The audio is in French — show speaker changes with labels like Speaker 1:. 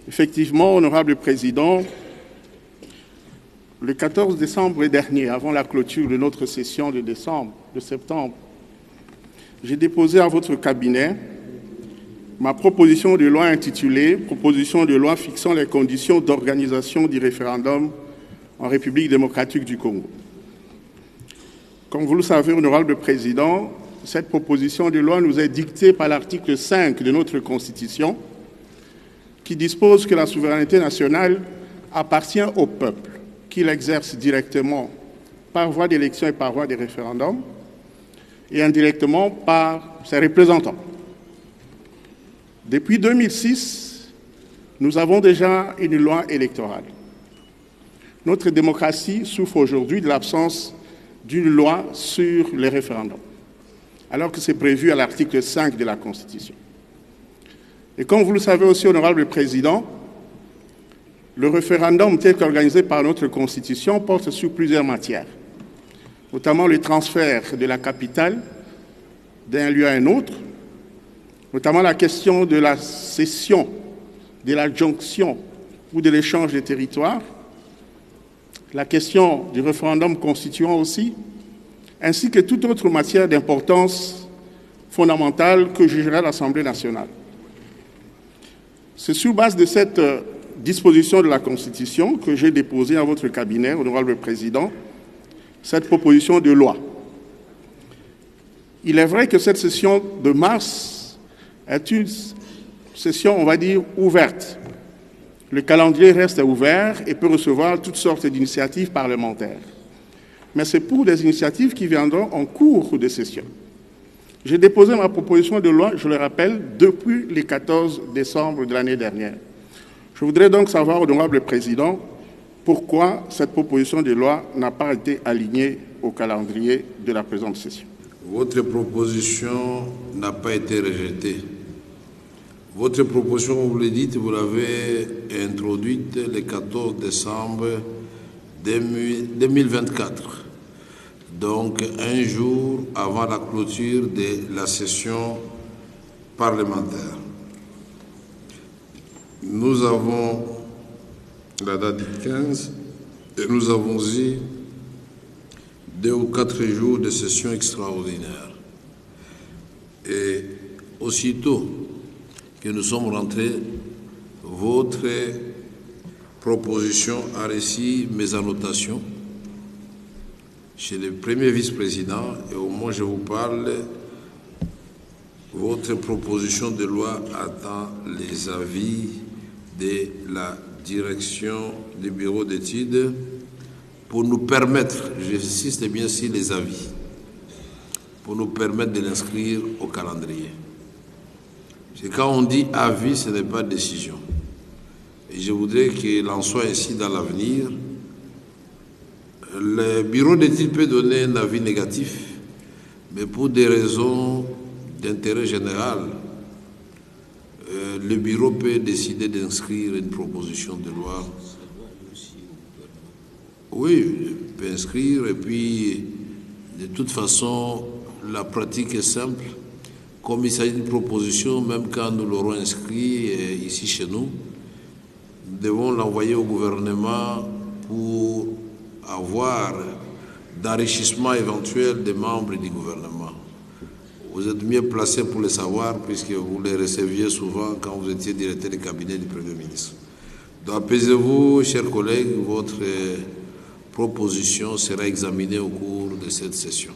Speaker 1: Effectivement, honorable président, le 14 décembre dernier, avant la clôture de notre session de septembre, j'ai déposé à votre cabinet ma proposition de loi intitulée « Proposition de loi fixant les conditions d'organisation du référendum en République démocratique du Congo ». Comme vous le savez, honorable président, cette proposition de loi nous est dictée par l'article 5 de notre Constitution qui dispose que la souveraineté nationale appartient au peuple, qui l'exerce directement par voie d'élection et par voie de référendum et indirectement par ses représentants. Depuis 2006, nous avons déjà une loi électorale. Notre démocratie souffre aujourd'hui de l'absence d'une loi sur les référendums, alors que c'est prévu à l'article 5 de la Constitution. Et comme vous le savez aussi, honorable président, le référendum tel qu'organisé par notre Constitution porte sur plusieurs matières, notamment le transfert de la capitale d'un lieu à un autre, notamment la question de la cession, de l'adjonction ou de l'échange des territoires, la question du référendum constituant aussi, ainsi que toute autre matière d'importance fondamentale que jugera l'Assemblée nationale. C'est sur base de cette disposition de la Constitution que j'ai déposé à votre cabinet, honorable président, cette proposition de loi. Il est vrai que cette session de mars est une session, on va dire, ouverte. Le calendrier reste ouvert et peut recevoir toutes sortes d'initiatives parlementaires. Mais c'est pour des initiatives qui viendront en cours de session. J'ai déposé ma proposition de loi, je le rappelle, depuis le 14 décembre de l'année dernière. Je voudrais donc savoir, honorable président, pourquoi cette proposition de loi n'a pas été alignée au calendrier de la présente session.
Speaker 2: Votre proposition n'a pas été rejetée. Votre proposition, vous le dites, vous l'avez introduite le 14 décembre 2024, donc un jour avant la clôture de la session parlementaire. Nous avons la date du 15 et nous avons eu 2 ou 4 jours de session extraordinaire. Et aussitôt que nous sommes rentrés, votre proposition a reçu mes annotations chez le premier vice-président et au moment où je vous parle, votre proposition de loi attend les avis de la direction du bureau d'études pour nous permettre, j'insiste bien sur les avis, pour nous permettre de l'inscrire au calendrier. Parce que quand on dit avis, ce n'est pas décision. Et je voudrais qu'il en soit ainsi dans l'avenir. Le bureau d'études peut donner un avis négatif, mais pour des raisons d'intérêt général, le bureau peut décider d'inscrire une proposition de loi. Oui, il peut inscrire et puis de toute façon, la pratique est simple. Comme il s'agit d'une proposition, même quand nous l'aurons inscrit ici chez nous, nous devons l'envoyer au gouvernement pour avoir d'enrichissement éventuel des membres du gouvernement. Vous êtes mieux placé pour le savoir puisque vous les receviez souvent quand vous étiez directeur du cabinet du Premier ministre. Donc apaisez-vous, chers collègues, votre proposition sera examinée au cours de cette session.